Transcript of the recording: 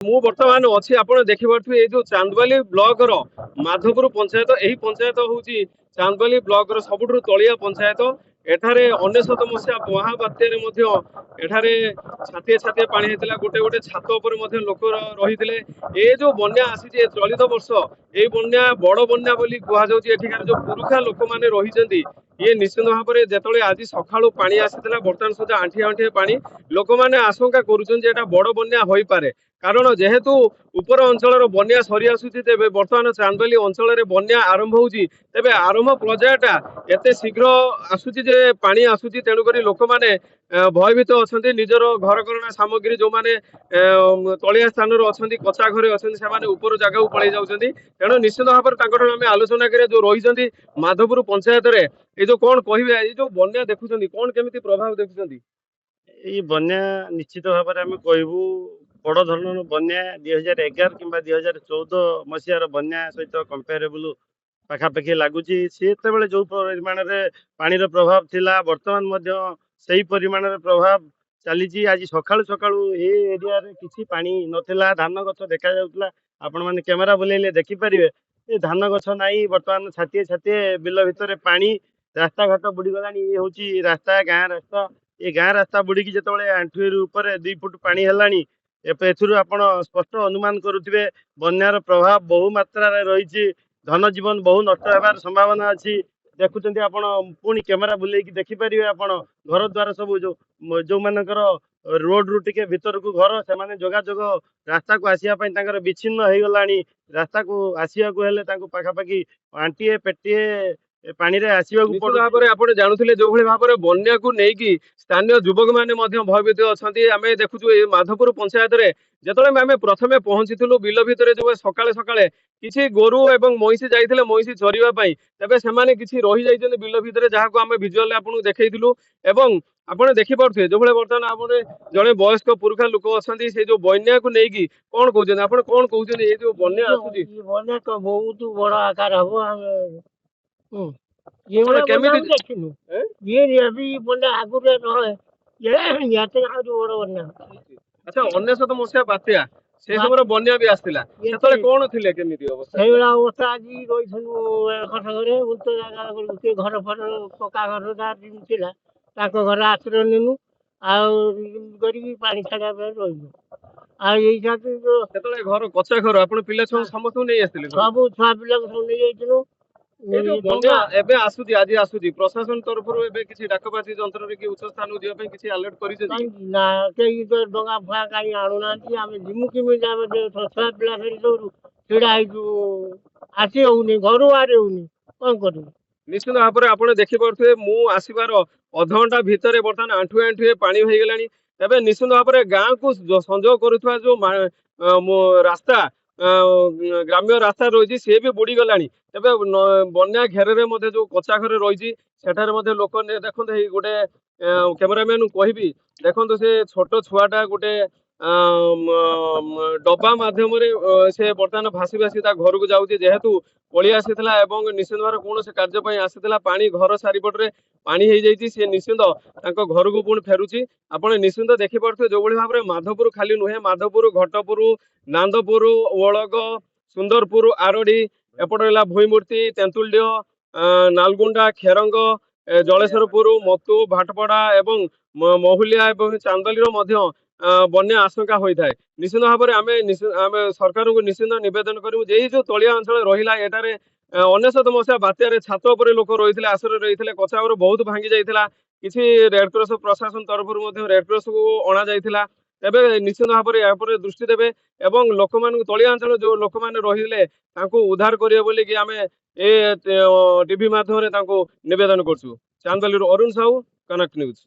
ମୁଁ ବର୍ତ୍ତମାନ ଅଛି ଆପଣ ଦେଖିପାରୁଥିବେ ଏଇ ଯୋଉ ଚାନ୍ଦବାଲି ବ୍ଲକ ର ମାଧପୁର ପଞ୍ଚାୟତ। ଏହି ପଞ୍ଚାୟତ ହଉଛି ଚାନ୍ଦବାଲି ବ୍ଲକ ର ସବୁଠୁ ତଳିଆ ପଞ୍ଚାୟତ। ଏଠାରେ 99 ମସିହା ମହାବାତ୍ୟାରେ ମଧ୍ୟ ଏଠାରେ ଛାତିଏ ଛାତିଏ ପାଣି ହେଇଥିଲା। ଗୋଟେ ଗୋଟେ ଛାତ ଉପରେ ମଧ୍ୟ ଲୋକ ରହିଥିଲେ। ଏ ଯୋଉ ବନ୍ୟା ଆସିଛି ଚଳିତ ବର୍ଷ, ଏଇ ବନ୍ୟା ବଡ ବନ୍ୟା ବୋଲି କୁହାଯାଉଛି। ଏଠିକାର ଯୋଉ ପୁରୁଖା ଲୋକମାନେ ରହିଛନ୍ତି ଇଏ ନିଶ୍ଚିତ ଭାବରେ ଯେତେବେଳେ ଆଜି ସକାଳୁ ପାଣି ଆସିଥିଲା ବର୍ତ୍ତମାନ ସୁଦ୍ଧା ଆଣ୍ଠିଏ ଆଣ୍ଠିଏ ପାଣି, ଲୋକମାନେ ଆଶଙ୍କା କରୁଛନ୍ତି ଯେ ଏଟା ବଡ ବନ୍ୟା ହୋଇପାରେ। କାରଣ ଯେହେତୁ ଉପର ଅଞ୍ଚଳର ବନ୍ୟା ସରି ଆସୁଛି, ତେବେ ବର୍ତ୍ତମାନ ଚାନ୍ଦବାଲି ଅଞ୍ଚଳରେ ବନ୍ୟା ଆରମ୍ଭ ହଉଛି। ତେବେ ଆରମ୍ଭ ପର୍ଯ୍ୟାୟଟା ଏତେ ଶୀଘ୍ର ଆସୁଛି ଯେ ପାଣି ଆସୁଛି, ତେଣୁକରି ଲୋକମାନେ ଭୟଭୀତ ଅଛନ୍ତି। ନିଜର ଘରକରଣା ସାମଗ୍ରୀ ଯୋଉମାନେ ତଳିଆ ସ୍ଥାନରେ ଅଛନ୍ତି, କଚା ଘରେ ଅଛନ୍ତି, ସେମାନେ ଉପର ଜାଗାକୁ ପଳେଇ ଯାଉଛନ୍ତି। ତେଣୁ ନିଶ୍ଚିତ ଭାବରେ ତାଙ୍କଠାରୁ ଆମେ ଆଲୋଚନା କରିବା ଯୋଉ ରହିଛନ୍ତି ମାଧପୁର ପଞ୍ଚାୟତରେ, ଏଇ ଯୋଉ କଣ କହିବେ ଏଇ ଯୋଉ ବନ୍ୟା ଦେଖୁଛନ୍ତି କଣ କେମିତି ପ୍ରଭାବ ଦେଖୁଛନ୍ତି? ଏଇ ବନ୍ୟା ନିଶ୍ଚିତ ଭାବରେ ଆମେ କହିବୁ ବଡ଼ ଧରଣର ବନ୍ୟା 2011 କିମ୍ବା 2014 ମସିହାର ବନ୍ୟା ସହିତ କମ୍ପେୟାରେବୁଲ ପାଖାପାଖି ଲାଗୁଛି। ସେତେବେଳେ ଯୋଉ ପରିମାଣରେ ପାଣିର ପ୍ରଭାବ ଥିଲା ବର୍ତ୍ତମାନ ମଧ୍ୟ ସେଇ ପରିମାଣର ପ୍ରଭାବ ଚାଲିଛି। ଆଜି ସକାଳୁ ସକାଳୁ ଏ ଏରିଆରେ କିଛି ପାଣି ନଥିଲା, ଧାନ ଗଛ ଦେଖାଯାଉଥିଲା। ଆପଣମାନେ କ୍ୟାମେରା ବୁଲେଇଲେ ଦେଖିପାରିବେ ଏ ଧାନ ଗଛ ନାହିଁ, ବର୍ତ୍ତମାନ ଛାତିଏ ଛାତିଏ ବିଲ ଭିତରେ ପାଣି। ରାସ୍ତାଘାଟ ବୁଡ଼ିଗଲାଣି। ଇଏ ହେଉଛି ରାସ୍ତା, ଗାଁ ରାସ୍ତା। ଏ ଗାଁ ରାସ୍ତା ବୁଡ଼ିକି ଯେତେବେଳେ ଆଣ୍ଠୁଏରୁ ଉପରେ 2 ଫୁଟ ପାଣି ହେଲାଣି, ଏଥିରୁ ଆପଣ ସ୍ପଷ୍ଟ ଅନୁମାନ କରୁଥିବେ ବନ୍ୟାର ପ୍ରଭାବ ବହୁ ମାତ୍ରାରେ ରହିଛି। ଧନ ଜୀବନ ବହୁ ନଷ୍ଟ ହେବାର ସମ୍ଭାବନା ଅଛି। ଦେଖୁଛନ୍ତି ଆପଣ, ପୁଣି କ୍ୟାମେରା ବୁଲେଇକି ଦେଖିପାରିବେ ଆପଣ ଘର ଦ୍ୱାର ସବୁ ଯୋଉମାନଙ୍କର ରୋଡରୁ ଟିକେ ଭିତରକୁ ଘର, ସେମାନେ ଯୋଗାଯୋଗ ରାସ୍ତାକୁ ଆସିବା ପାଇଁ ତାଙ୍କର ବିଚ୍ଛିନ୍ନ ହେଇଗଲାଣି। ରାସ୍ତାକୁ ଆସିବାକୁ ହେଲେ ତାଙ୍କୁ ପାଖାପାଖି ଆଣ୍ଟିଏ ପେଟିଏ ପାଣିରେ ଆସିବାକୁ ନିଶ୍ଚିତ ପଡୁଛି। ଭାବରେ ଆପଣ ଜାଣୁଥିଲେ ଯୋଉଭଳି ଭାବରେ ବନ୍ୟାକୁ ନେଇକି ସ୍ଥାନୀୟ ଯୁବକ ମାନେ ମଧ୍ୟ ଭୟଭୀତ ଅଛନ୍ତି। ଆମେ ଦେଖୁଛୁ ଏଇ ମାଧପୁର ପଞ୍ଚାୟତରେ ଯେତେବେଳେ ଆମେ ପ୍ରଥମେ ପହଞ୍ଚିଥିଲୁ ବିଲ ଭିତରେ, ଯୋଉ ସକାଳେ ସକାଳେ କିଛି ଗୋରୁ ଏବଂ ମଇଁଷି ଯାଇଥିଲେ ମଇଁଷି ଚରିବା ପାଇଁ, ତେବେ ସେମାନେ କିଛି ରହିଯାଇଛନ୍ତି ବିଲ ଭିତରେ, ଯାହାକୁ ଆମେ ଭିଜୁଆଲରେ ଆପଣଙ୍କୁ ଦେଖେଇଥିଲୁ। ଏବଂ ଆପଣ ଦେଖିପାରୁଥିବେ ଯୋଉଭଳି ବର୍ତ୍ତମାନ ଆମର ଜଣେ ବୟସ୍କ ପୁରୁଖା ଲୋକ ଅଛନ୍ତି, ସେ ଯୋଉ ବନ୍ୟାକୁ ନେଇକି କଣ କହୁଛନ୍ତି, ଆପଣ କଣ କହୁଛନ୍ତି? ଏଇ ଯୋଉ ବନ୍ୟା ଆସୁଛି ବନ୍ୟା ତ ବହୁତ ବଡ ଆକାର ହବ। ଆମେ କେମିତି ଦେଖିନୁ ଇଏ ବି ବନ୍ୟା ଆଗରୁ ରହେ, ଆହୁରି ବଡ ବନ୍ୟା। ଆଚ୍ଛା, 99 ମସିହା ବାତ୍ୟା ସେ ସମୟରେ ବନ୍ୟା ବି ଆସିଥିଲା, ସେତେବେଳେ କଣ ଥିଲେ କେମିତି ଅବସ୍ଥା? ସେଇଭଳିଆ ଅବସ୍ଥା ଆଜି ରହିଥିଲୁ ଘରେ, ଉଚ୍ଚ ଜାଗା ଘର ଫର ପକ୍କା ଘର ଯାହା ଥିଲା ତାଙ୍କ ଘରେ ଆଶ୍ରୟ ନେଲୁ। ଆଉ କରିକି ପାଣି ଛାଡିବା ପାଇଁ ରହିଲୁ। ଆଉ ଏଇ ସେତେବେଳେ ଘର କଚା ଘର, ଆପଣ ପିଲା ଛୁଆ ସମସ୍ତଙ୍କୁ ନେଇ ଆସିଥିଲେ? ସବୁ ଛୁଆ ପିଲାକୁ ସବୁ ନେଇଯାଇଥିଲୁ। ବନ୍ୟା ଏବେ ଆସୁଛି, ଆଜି ଆସୁଛି, ପ୍ରଶାସନ ତରଫରୁ ଏବେ କିଛି ଡାକବାଜି ଯନ୍ତ୍ରରେ କି ଉଚ୍ଚ ସ୍ଥାନକୁ ଯିବା ପାଇଁ କିଛି ଆଲର୍ଟ କରିଛନ୍ତି? ନା, କେହି ତ ଡଙ୍ଗା ଫଙ୍ଗା କାହିଁ ଆଣୁନାହାନ୍ତି। ଆମେ ଯିମୁ କେମିତି? ଆମେ ଛୁଆ ପିଲା ଧରି ସବୁ ଛିଡା ହେଇଛୁ, ଆସି ହଉନି, ଘରୁ ବାହାରି ହଉନି, କଣ କରିବୁ? ନିଶ୍ଚିତ ଭାବରେ ଆପଣ ଦେଖିପାରୁଥିବେ ମୁଁ ଆସିବାର ଅଧଘଣ୍ଟା ଭିତରେ ବର୍ତ୍ତମାନ ଆଣ୍ଠୁଏ ଆଣ୍ଠୁଏ ପାଣି ହେଇଗଲାଣି। ତେବେ ନିଶ୍ଚିତ ଭାବରେ ଗାଁକୁ ସଂଯୋଗ କରୁଥିବା ଯୋଉ ରାସ୍ତା, ଗ୍ରାମ୍ୟ ରାସ୍ତା ରହିଛି, ସିଏ ବି ବୁଡିଗଲାଣି। ତେବେ ବନ୍ୟା ଘେରରେ ମଧ୍ୟ ଯୋଉ କଚା ଘରେ ରହିଛି ସେଠାରେ ମଧ୍ୟ ଲୋକ ଦେଖନ୍ତୁ, ଏଇ ଗୋଟେ କ୍ୟାମେରାମ୍ୟାନ କହିବି, ଦେଖନ୍ତୁ ସେ ଛୋଟ ଛୁଆଟା ଗୋଟେ ଡବା ମାଧ୍ୟମରେ ସେ ବର୍ତ୍ତମାନ ଭାସି ଭାସି ତା ଘରକୁ ଯାଉଛି। ଯେହେତୁ ପଳେଇ ଆସିଥିଲା ଏବଂ ନିଶ୍ଚିତ ଭାବରେ କୌଣସି କାର୍ଯ୍ୟ ପାଇଁ ଆସିଥିଲା, ପାଣି ଘର ଚାରିପଟରେ ପାଣି ହେଇଯାଇଛି, ସେ ନିଶ୍ଚିନ୍ତ ତାଙ୍କ ଘରକୁ ପୁଣି ଫେରୁଛି। ଆପଣ ନିଶ୍ଚିନ୍ତ ଦେଖିପାରୁଥିବେ ଯୋଉଭଳି ଭାବରେ ମାଧପୁର ଖାଲି ନୁହେଁ, ମାଧପୁର, ଘଟପୁର, ନାନ୍ଦପୁର, ଓଳଗ, ସୁନ୍ଦରପୁର, ଆରଡି, ଏପଟେ ହେଲା ଭୁଇଁମୂର୍ତ୍ତି, ତେନ୍ତୁଳିଡିହ, ନାଲଗୁଣ୍ଡା, ଖେରଙ୍ଗ, ଜଳେଶ୍ୱରପୁର, ମତୁ, ଭାଟପଡା ଏବଂ ମହୁଲିଆ ଏବଂ ଚାନ୍ଦବାଲିର ମଧ୍ୟ ବନ୍ୟା ଆଶଙ୍କା ହୋଇଥାଏ। ନିଶ୍ଚିତ ଭାବରେ ଆମେ ସରକାରଙ୍କୁ ନିଶ୍ଚିନ୍ତ ନିବେଦନ କରିବୁ ଯେ ଏଇ ଯୋଉ ତଳିଆ ଅଞ୍ଚଳ ରହିଲା, ଏଠାରେ 99 ମସିହା ବାତ୍ୟାରେ ଛାତ ଉପରେ ଲୋକ ରହିଥିଲେ, ଆଶ୍ରୟ ରହିଥିଲେ, କଚା ଘର ବହୁତ ଭାଙ୍ଗି ଯାଇଥିଲା। କିଛି ରେଡକ୍ରସ ପ୍ରଶାସନ ତରଫରୁ ମଧ୍ୟ ରେଡକ୍ରସକୁ ଅଣା ଯାଇଥିଲା। ତେବେ ନିଶ୍ଚିତ ଭାବରେ ଏହା ଉପରେ ଦୃଷ୍ଟି ଦେବେ ଏବଂ ଲୋକମାନଙ୍କୁ, ତଳିଆ ଅଞ୍ଚଳ ଯୋଉ ଲୋକମାନେ ରହିଲେ ତାଙ୍କୁ ଉଦ୍ଧାର କରିବେ ବୋଲିକି ଆମେ ଏ ଟିଭି ମାଧ୍ୟମରେ ତାଙ୍କୁ ନିବେଦନ କରୁଛୁ। ଚାନ୍ଦବାଲିରୁ ଅରୁଣ ସାହୁ, କନକ ନ୍ୟୁଜ।